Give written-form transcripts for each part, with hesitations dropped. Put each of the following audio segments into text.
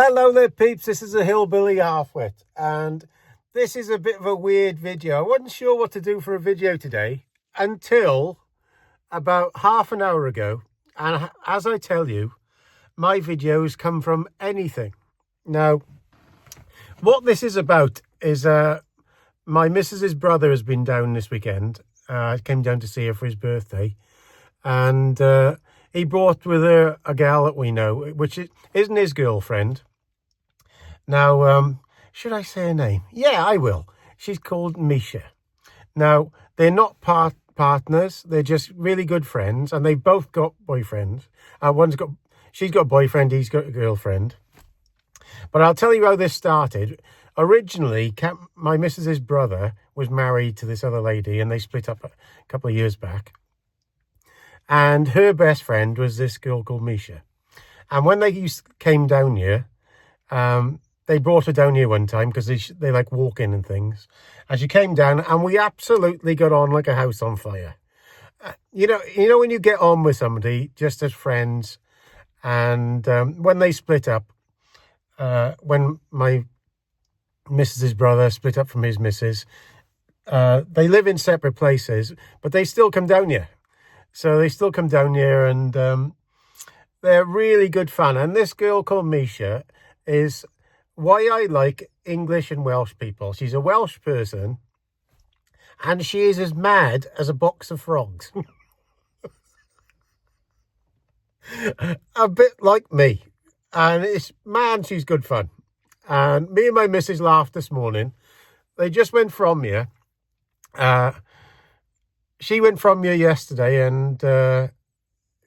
Hello there peeps, this is a Hillbilly Halfwit and this is a bit of a weird video. I wasn't sure what to do for a video today until about half an hour ago, and as I tell you, my videos come from anything. Now, what this is about is my missus's brother has been down this weekend. I came down to see her for his birthday, and he brought with her a gal that we know, which isn't his girlfriend. Now, should I say her name? Yeah, I will. She's called Misha. Now, they're not partners. They're just really good friends, and they've both got boyfriends. She's got a boyfriend, he's got a girlfriend. But I'll tell you how this started. Originally, my missus's brother was married to this other lady, and they split up a couple of years back. And her best friend was this girl called Misha. And when they came down here, they brought her down here one time because they like walking and things. And she came down, and we absolutely got on like a house on fire. You know when you get on with somebody just as friends, and when they split up, when my missus's brother split up from his missus, they live in separate places, but they still come down here. So they still come down here, and they're really good fun. And this girl called Misha is why I like English and Welsh people. She's a Welsh person, and she is as mad as a box of frogs. A bit like me. And she's good fun. And me and my missus laughed this morning. They just went from here. She went from here yesterday, and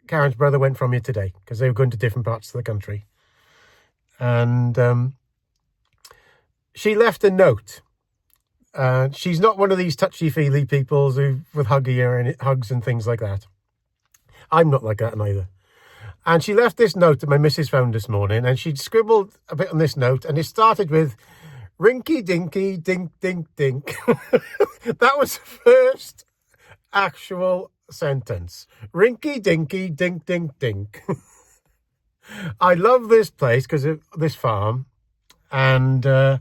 Karen's brother went from here today because they were going to different parts of the country. And she left a note. She's not one of these touchy-feely people with hugs and things like that. I'm not like that neither. And she left this note that my missus found this morning, and she'd scribbled a bit on this note, and it started with rinky dinky dink dink dink. That was the first actual sentence. Rinky dinky dink dink dink. I love this place because of this farm, and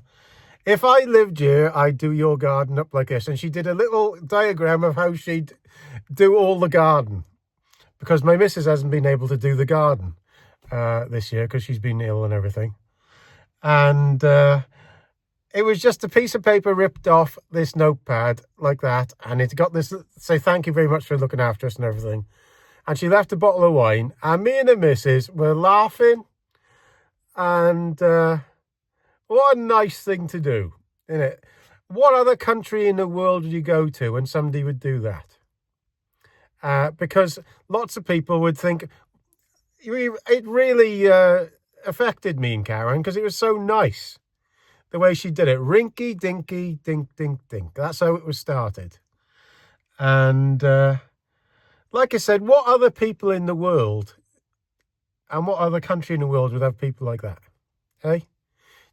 if I lived here, I'd do your garden up like this. And she did a little diagram of how she'd do all the garden, because my missus hasn't been able to do the garden this year because she's been ill and everything. And it was just a piece of paper ripped off this notepad like that, and it got this, say thank you very much for looking after us and everything. And she left a bottle of wine, and me and the missus were laughing, and what a nice thing to do, isn't it? What other country in the world would you go to and somebody would do that? Because lots of people would think, it really affected me and Karen because it was so nice the way she did it. Rinky dinky dink dink dink. That's how it was started. And like I said, what other people in the world and what other country in the world would have people like that? Hey?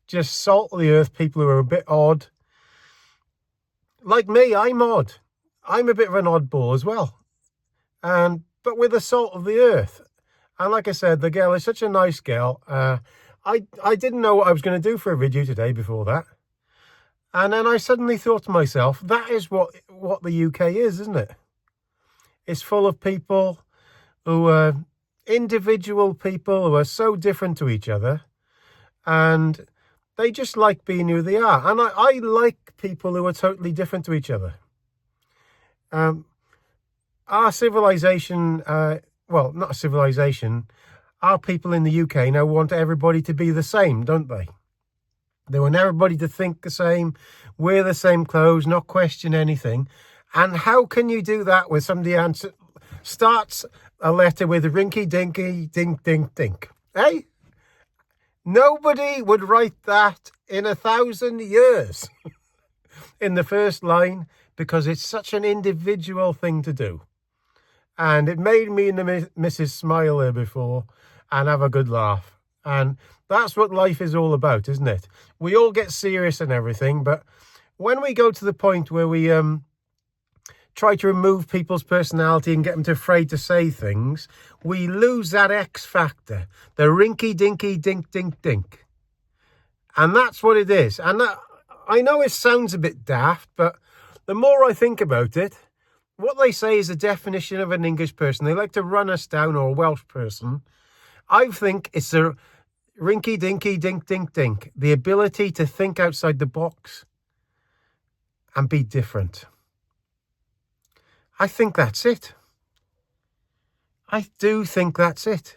Just salt of the earth people who are a bit odd. Like me, I'm odd. I'm a bit of an oddball as well. But with the salt of the earth. And like I said, the girl is such a nice girl. I didn't know what I was going to do for a video today before that. And then I suddenly thought to myself, that is what the UK is, isn't it? It's full of people who are individual people who are so different to each other. And they just like being who they are. And I like people who are totally different to each other. Our civilization, well, not a civilization, our people in the UK now want everybody to be the same, don't they? They want everybody to think the same, wear the same clothes, not question anything. And how can you do that with somebody starts a letter with rinky dinky dink dink dink? Hey? Nobody would write that in 1,000 years in the first line, because it's such an individual thing to do. And it made me and the missus smile there before and have a good laugh. And that's what life is all about, isn't it? We all get serious and everything, but when we go to the point where we try to remove people's personality and get them afraid to say things, we lose that X factor, the rinky dinky dink dink dink. And that's what it is. And I know it sounds a bit daft, but the more I think about it, what they say is the definition of an English person. They like to run us down, or a Welsh person. I think it's a rinky dinky dink dink dink. The ability to think outside the box and be different. I think that's it. I do think that's it.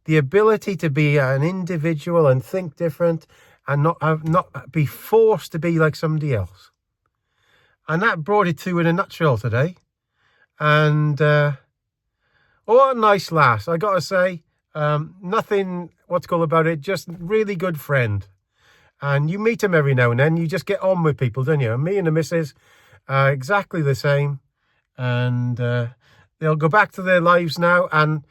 The ability to be an individual and think different and not be forced to be like somebody else. And that brought it to in a nutshell today. And what a nice lass, I got to say. Nothing what's called about it, just really good friend. And you meet him every now and then. You just get on with people, don't you? And me and the missus are exactly the same. And they'll go back to their lives now. And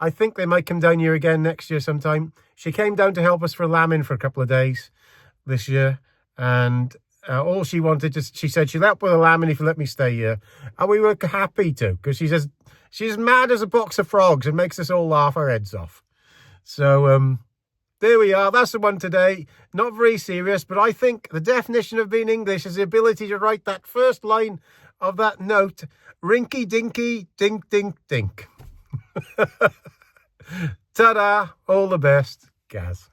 I think they might come down here again next year sometime. She came down to help us for lambing for a couple of days this year. And all she wanted, she said she'll help with the lambing if you let me stay here. And we were happy to, because she's mad as a box of frogs and makes us all laugh our heads off. So there we are. That's the one today. Not very serious, but I think the definition of being English is the ability to write that first line of that note. Rinky dinky dink dink dink. Ta-da. All the best, Gaz.